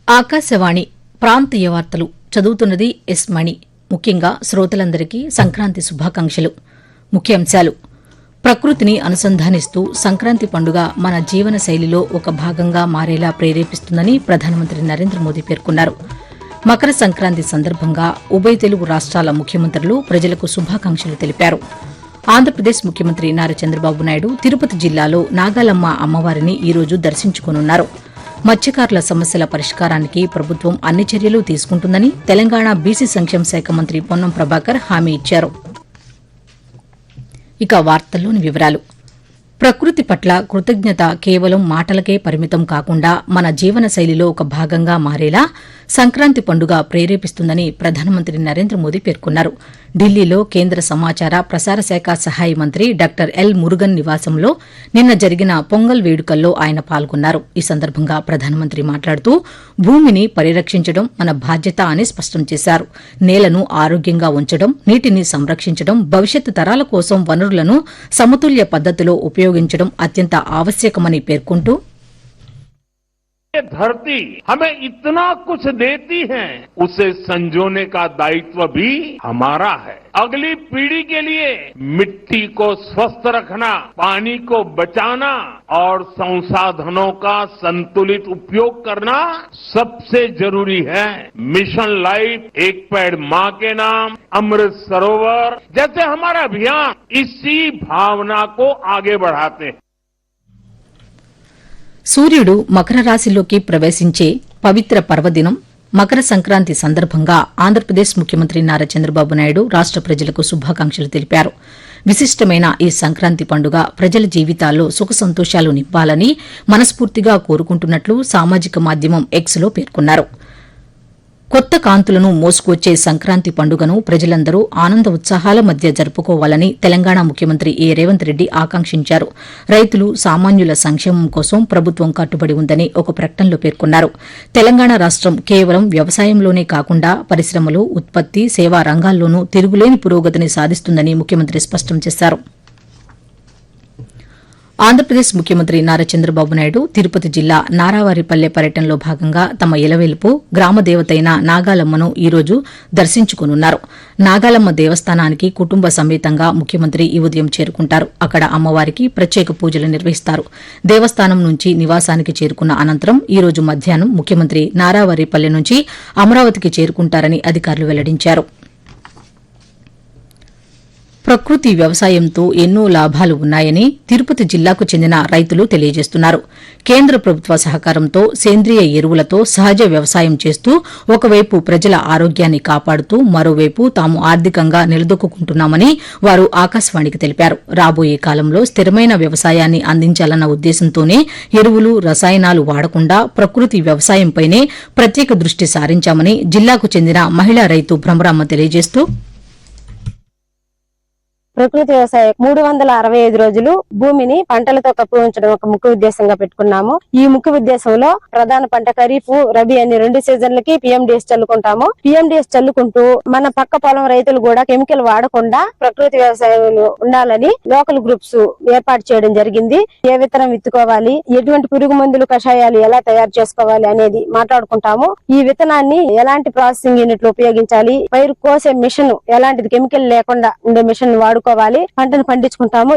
ఆకాశవాణి ప్రాంతీయ వార్తలు చదువుతున్నది ఎస్ మణి. ముఖ్యంగా శ్రోతలందరికీ సంక్రాంతి శుభాకాంక్షలు. ముఖ్యాంశాలు: ప్రకృతిని అనుసంధానిస్తూ సంక్రాంతి పండుగ మన జీవన శైలిలో ఒక భాగంగా మారేలా ప్రేరేపిస్తుందని ప్రధానమంత్రి నరేంద్ర మోదీ పేర్కొన్నారు. మకర సంక్రాంతి సందర్భంగా ఉభయ తెలుగు రాష్ట్రాల ముఖ్యమంత్రులు ప్రజలకు శుభాకాంక్షలు తెలిపారు. ఆంధ్రప్రదేశ్ ముఖ్యమంత్రి నారా చంద్రబాబు నాయుడు తిరుపతి జిల్లాలో నాగాలమ్మ అమ్మవారిని ఈ రోజు దర్శించుకోనున్నారు. మత్స్యకారుల సమస్యల పరిష్కారానికి ప్రభుత్వం అన్ని చర్యలు తీసుకుంటుందని తెలంగాణ బీసీ సంక్షేమ శాఖ మంత్రి పొన్నం ప్రభాకర్ హామీ ఇచ్చారు. ఇక వార్తల్లోని వివరాలు: ప్రకృతి పట్ల కృతజ్ఞత కేవలం మాటలకే పరిమితం కాకుండా మన జీవన శైలిలో ఒక భాగంగా మారేలా సంక్రాంతి పండుగ ప్రేరేపిస్తుందని ప్రధానమంత్రి నరేంద్ర మోదీ పేర్కొన్నారు. ఢిల్లీలో కేంద్ర సమాచార ప్రసార శాఖ సహాయ మంత్రి డాక్టర్ ఎల్ మురుగన్ నివాసంలో నిన్న జరిగిన పొంగల్ వేడుకల్లో ఆయన పాల్గొన్నారు. ఈ సందర్భంగా ప్రధానమంత్రి మాట్లాడుతూ భూమిని పరిరక్షించడం మన బాధ్యత అని స్పష్టం చేశారు. నేలను ఆరోగ్యంగా ఉంచడం, నీటిని సంరక్షించడం, భవిష్యత్తు తరాల కోసం వనరులను సమతుల్య పద్దతిలో ఉపయోగించడం అత్యంత ఆవశ్యకమని పేర్కొంటూ, ये धरती हमें इतना कुछ देती है, उसे संजोने का दायित्व भी हमारा है. अगली पीढ़ी के लिए मिट्टी को स्वस्थ रखना, पानी को बचाना और संसाधनों का संतुलित उपयोग करना सबसे जरूरी है. मिशन लाइफ, एक पेड़ मां के नाम, अमृत सरोवर जैसे हमारा अभियान इसी भावना को आगे बढ़ाते हैं. సూర్యుడు మకర రాశిలోకి ప్రవేశించే పవిత్ర పర్వదినం మకర సంక్రాంతి సందర్భంగా ఆంధ్రప్రదేశ్ ముఖ్యమంత్రి నారా చంద్రబాబు నాయుడు రాష్ట ప్రజలకు శుభాకాంక్షలు తెలిపారు. విశిష్టమైన ఈ సంక్రాంతి పండుగ ప్రజల జీవితాల్లో సుఖ సంతోషాలు నింపాలని మనస్ఫూర్తిగా కోరుకుంటున్నట్లు సామాజిక మాధ్యమం ఎక్స్లో పేర్కొన్నారు. కొత్త కాంతులను మోసుకొచ్చే సంక్రాంతి పండుగను ప్రజలందరూ ఆనంద ఉత్సాహాల మధ్య జరుపుకోవాలని తెలంగాణ ముఖ్యమంత్రి ఏ రేవంత్ రెడ్డి ఆకాంక్షించారు. రైతులు, సామాన్యుల సంక్షేమం కోసం ప్రభుత్వం కట్టుబడి ఉందని ఒక ప్రకటనలో పేర్కొన్నారు. తెలంగాణ రాష్టం కేవలం వ్యవసాయంలోనే కాకుండా పరిశ్రమలు, ఉత్పత్తి, సేవా రంగాల్లోనూ తిరుగులేని పురోగతిని సాధిస్తుందని ముఖ్యమంత్రి స్పష్టం చేశారు. ఆంధ్రప్రదేశ్ ముఖ్యమంత్రి నారా చంద్రబాబు నాయుడు తిరుపతి జిల్లా నారావారిపల్లె పర్యటనలో భాగంగా తమ ఇలవేలుపు గ్రామదేవతైన నాగాలమ్మను ఈ రోజు దర్శించుకోనున్నారు. నాగాలమ్మ దేవస్థానానికి కుటుంబ సమేతంగా ముఖ్యమంత్రి ఈ ఉదయం చేరుకుంటారు. అక్కడ అమ్మవారికి ప్రత్యేక పూజలు నిర్వహిస్తారు. దేవస్థానం నుంచి నివాసానికి చేరుకున్న అనంతరం ఈ రోజు మధ్యాహ్నం ముఖ్యమంత్రి నారావారిపల్లె నుంచి అమరావతికి చేరుకుంటారని అధికారులు వెల్లడించారు. ప్రకృతి వ్యవసాయంతో ఎన్నో లాభాలు ఉన్నాయని తిరుపతి జిల్లాకు చెందిన రైతులు తెలియజేస్తున్నారు. కేంద్ర ప్రభుత్వ సహకారంతో సేంద్రియ ఎరువులతో సహజ వ్యవసాయం చేస్తూ ఒకవైపు ప్రజల ఆరోగ్యాన్ని కాపాడుతూ మరోవైపు తాము ఆర్థికంగా నిలదొక్కుంటున్నామని వారు ఆకాశవాణికి తెలిపారు. రాబోయే కాలంలో స్థిరమైన వ్యవసాయాన్ని అందించాలన్న ఉద్దేశంతోనే ఎరువులు, రసాయనాలు వాడకుండా ప్రకృతి వ్యవసాయంపైనే ప్రత్యేక దృష్టి సారించామని జిల్లాకు చెందిన మహిళా రైతు భ్రమరామ్మ తెలియజేస్తూ, ప్రకృతి వ్యవసాయం 365 రోజులు భూమిని పంటలతో కప్పి ఉంచడం ఒక ముఖ్య ఉద్దేశంగా పెట్టుకున్నాము. ఈ ముఖ్య ఉద్దేశంలో ప్రధాన పంట ఖరీఫ్, రబీ అన్ని 2 సీజన్లకి పిఎండిఎస్ చల్లుకుంటాము. పిఎండిఎస్ చల్లుకుంటూ మన పక్క పొలం రైతులు కూడా కెమికల్ వాడకుండా ప్రకృతి వ్యవసాయంలో ఉండాలని లోకల్ గ్రూప్స్ ఏర్పాటు చేయడం జరిగింది. ఏ విత్తనం విత్తుకోవాలి, ఎటువంటి పురుగు మందులు, కషాయాలు ఎలా తయారు చేసుకోవాలి అనేది మాట్లాడుకుంటాము. ఈ విత్తనాన్ని ఎలాంటి ప్రాసెసింగ్ యూనిట్లు ఉపయోగించాలి, పైరు కోసే మిషన్ ఎలాంటిది కెమికల్ లేకుండా ఉండే మిషన్ వాడుకోవాలి, పంటను పండించుకుంటాము.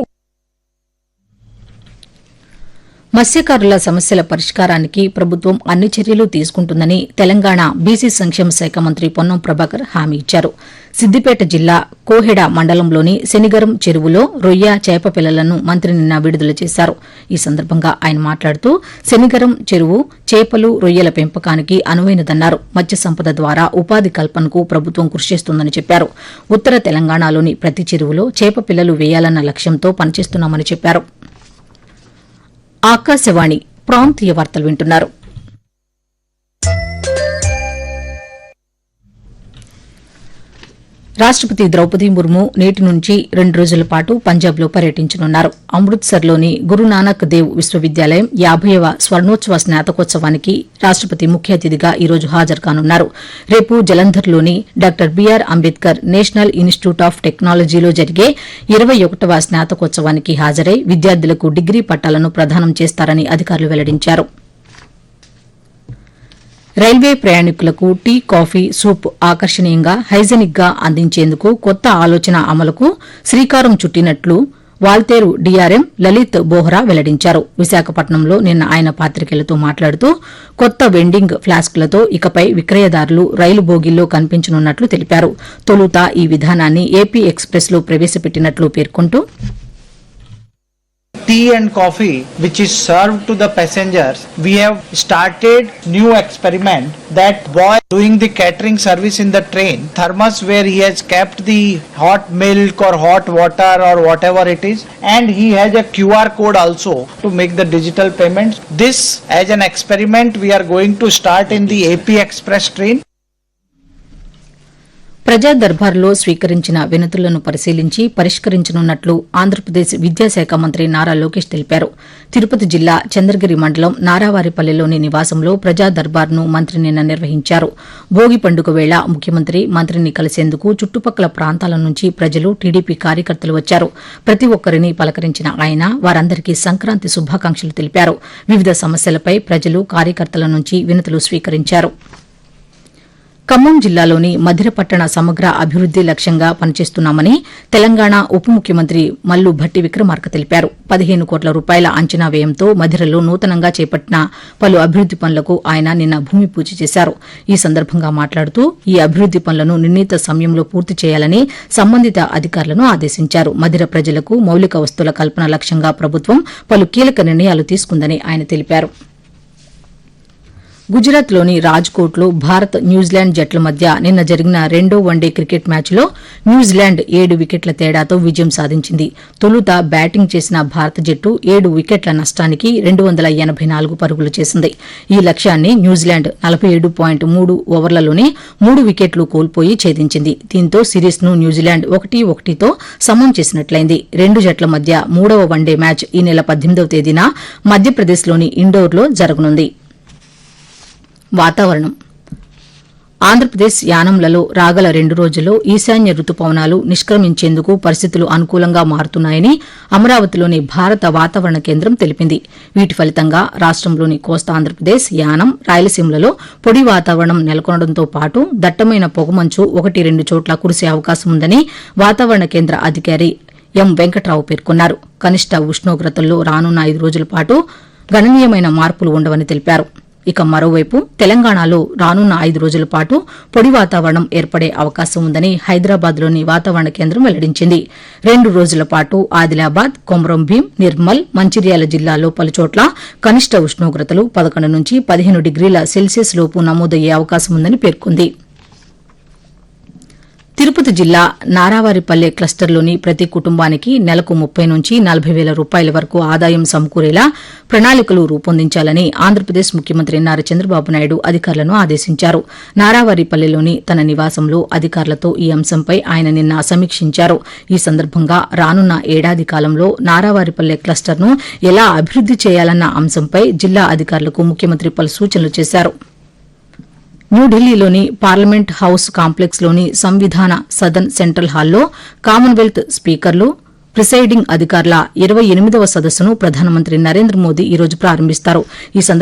మత్స్యకారుల సమస్యల పరిష్కారానికి ప్రభుత్వం అన్ని చర్యలు తీసుకుంటుందని తెలంగాణ బీసీ సంక్షేమ శాఖ మంత్రి పొన్నం ప్రభాకర్ హామీ ఇచ్చారు. సిద్దిపేట జిల్లా కోహెడ మండలంలోని శనిగరం చెరువులో రొయ్య, చేప పిల్లలను మంత్రి నిన్న విడుదల చేశారు. ఈ సందర్భంగా ఆయన మాట్లాడుతూ శనిగరం చెరువు చేపలు, రొయ్యల పెంపకానికి అనువైనదన్నారు. మత్స్య సంపద ద్వారా ఉపాధి కల్పనకు ప్రభుత్వం కృషి చేస్తుందని చెప్పారు. ఉత్తర తెలంగాణలోని ప్రతి చెరువులో చేప పిల్లలు వేయాలన్న లక్ష్యంతో పనిచేస్తున్నామని చెప్పారు. ఆకాశవాణి ప్రాంతీయ వార్తలు వింటున్నారు. రాష్టపతి ద్రౌపది ముర్ము నేటి నుంచి 2 రోజుల పాటు పంజాబ్లో పర్యటించనున్నారు. అమృత్సర్లోని గురునానక్ దేవ్ విశ్వవిద్యాలయం 50వ స్వర్ణోత్సవ స్నాతకోత్సవానికి రాష్టపతి ముఖ్య అతిథిగా ఈ రోజు హాజరు కానున్నారు. రేపు జలంధర్లోని doctor BR Ambedkar national institute of టెక్నాలజీలో జరిగే 21వ స్నాతకోత్సవానికి హాజరై విద్యార్థులకు డిగ్రీ పట్టాలను ప్రదానం చేస్తారని అధికారులు వెల్లడించారు. రైల్వే ప్రయాణికులకు టీ, కాఫీ, సూప్ ఆకర్షణీయంగా, హైజెనిక్ గా అందించేందుకు కొత్త ఆలోచన అమలుకు శ్రీకారం చుట్టినట్లు వాల్తేరు డీఆర్ఎం లలిత్ బోహ్రా వెల్లడించారు. విశాఖపట్నంలో నిన్న ఆయన పాతికేయులతో మాట్లాడుతూ కొత్త వెండింగ్ ఫ్లాస్కులతో ఇకపై విక్రయదారులు రైలు బోగీల్లో కనిపించనున్నట్లు తెలిపారు. తొలుత ఈ విధానాన్ని ఏపీ ఎక్స్ప్రెస్ లో ప్రవేశపెట్టినట్లు పేర్కొంటూ tea and coffee which is served to the passengers. We have started new experiment that boy doing the catering service in the train, thermos where he has kept the hot milk or hot water or whatever it is, and he has a QR code also to make the digital payments. This as an experiment we are going to start in the AP Express train. ప్రజా దర్బార్లో స్వీకరించిన వినతులను పరిశీలించి పరిష్కరించనున్నట్లు ఆంధ్రప్రదేశ్ విద్యాశాఖ మంత్రి నారా లోకేష్ తెలిపారు. తిరుపతి జిల్లా చంద్రగిరి మండలం నారావారిపల్లెలోని నివాసంలో ప్రజా దర్బార్ను మంత్రి నిన్న నిర్వహించారు. భోగి పండుగ వేళ ముఖ్యమంత్రి, మంత్రిని కలిసేందుకు చుట్టుపక్కల ప్రాంతాల నుంచి ప్రజలు, టీడీపీ కార్యకర్తలు వచ్చారు. ప్రతి ఒక్కరిని పలకరించిన ఆయన వారందరికీ సంక్రాంతి శుభాకాంక్షలు తెలిపారు. వివిధ సమస్యలపై ప్రజలు, కార్యకర్తల నుంచి వినతులు స్వీకరించారు. ఖమ్మం జిల్లాలోని మధిరపట్టణ సమగ్ర అభివృద్ది లక్ష్యంగా పనిచేస్తున్నామని తెలంగాణ ఉప ముఖ్యమంత్రి మల్లు భట్టి విక్రమార్క తెలిపారు. 15 కోట్ల రూపాయల అంచనా వ్యయంతో మధిరలో నూతనంగా చేపట్టిన పలు అభివృద్ది పనులకు ఆయన నిన్న భూమి పూజ చేశారు. ఈ సందర్భంగా మాట్లాడుతూ ఈ అభివృద్ది పనులను నిర్ణీత సమయంలో పూర్తి చేయాలని సంబంధిత అధికారులను ఆదేశించారు. మధిర ప్రజలకు మౌలిక వస్తువుల కల్పన లక్ష్యంగా ప్రభుత్వం పలు కీలక నిర్ణయాలు తీసుకుందని ఆయన తెలిపారు. గుజరాత్లోని రాజ్కోట్లో భారత్, న్యూజిలాండ్ జట్ల మధ్య నిన్న జరిగిన రెండో వన్డే క్రికెట్ మ్యాచ్లో న్యూజిలాండ్ 7 వికెట్ల తేడాతో విజయం సాధించింది. తొలుత బ్యాటింగ్ చేసిన భారత జట్టు 7 వికెట్ల నష్టానికి 284 పరుగులు చేసింది. ఈ లక్ష్యాన్ని న్యూజిలాండ్ 47.3 ఓవర్లలోనే 3 వికెట్లు కోల్పోయి ఛేదించింది. దీంతో సిరీస్ను న్యూజిలాండ్ 1-1తో సమం చేసినట్లయింది. రెండు జట్ల మధ్య మూడవ వన్డే మ్యాచ్ ఈ నెల 18వ తేదీన మధ్యప్రదేశ్లోని ఇండోర్లో జరగనుంది. వాతావరణం. ఆంధ్రప్రదేశ్ యానంలలో రాగల 2 రోజుల్లో ఈశాన్య రుతుపవనాలు నిష్క్రమించేందుకు పరిస్థితులు అనుకూలంగా మారుతున్నాయని అమరావతిలోని భారత వాతావరణ కేంద్రం తెలిపింది. వీటి ఫలితంగా రాష్టంలోని కోస్తా ఆంధ్రప్రదేశ్, యానం, రాయలసీమలలో పొడి వాతావరణం నెలకొనడంతో పాటు దట్టమైన పొగమంచు 1-2 చోట్ల కురిసే అవకాశం ఉందని వాతావరణ కేంద్ర అధికారి ఎం వెంకట్రావు పేర్కొన్నారు. కనిష్ట ఉష్ణోగ్రతల్లో రానున్న 5 రోజుల పాటు గణనీయమైన మార్పులు ఉండవని తెలిపారు. ఇక మరోవైపు తెలంగాణలో రానున్న 5 రోజుల పాటు పొడి వాతావరణం ఏర్పడే అవకాశం ఉందని హైదరాబాద్లోని వాతావరణ కేంద్రం వెల్లడించింది. 2 రోజుల పాటు ఆదిలాబాద్, కొమరం భీం, నిర్మల్, మంచిర్యాల జిల్లాల్లో పలుచోట్ల కనిష్ట ఉష్ణోగ్రతలు 11 నుంచి 15 డిగ్రీల సెల్సియస్ లోపు నమోదయ్యే అవకాశం ఉందని పేర్కొంది. తిరుపతి జిల్లా నారావారిపల్లె క్లస్టర్లోని ప్రతి కుటుంబానికి నెలకు 30 నుంచి 40 వేల రూపాయల వరకు ఆదాయం సమకూరేలా ప్రణాళికలు రూపొందించాలని ఆంధ్రప్రదేశ్ ముఖ్యమంత్రి నారా చంద్రబాబు నాయుడు అధికారులను ఆదేశించారు. నారావారిపల్లెలోని తన నివాసంలో అధికారులతో ఈ అంశంపై ఆయన నిన్న సమీక్షించారు. ఈ సందర్భంగా రానున్న ఏడాది కాలంలో నారావారిపల్లె క్లస్టర్ను ఎలా అభివృద్ది చేయాలన్న అంశంపై జిల్లా అధికారులకు ముఖ్యమంత్రి పలు సూచనలు చేశారు. న్యూఢిల్లీలోని పార్లమెంట్ హౌస్ కాంప్లెక్స్లోని సంవిధాన సదన్ సెంట్రల్ హాల్లో కామన్వెల్త్ స్పీకర్లు, ప్రిసైడింగ్ అధికారుల 28వ సదస్సును ప్రధానమంత్రి నరేంద్ర మోదీ ఈ రోజు ప్రారంభిస్తారు. ఈ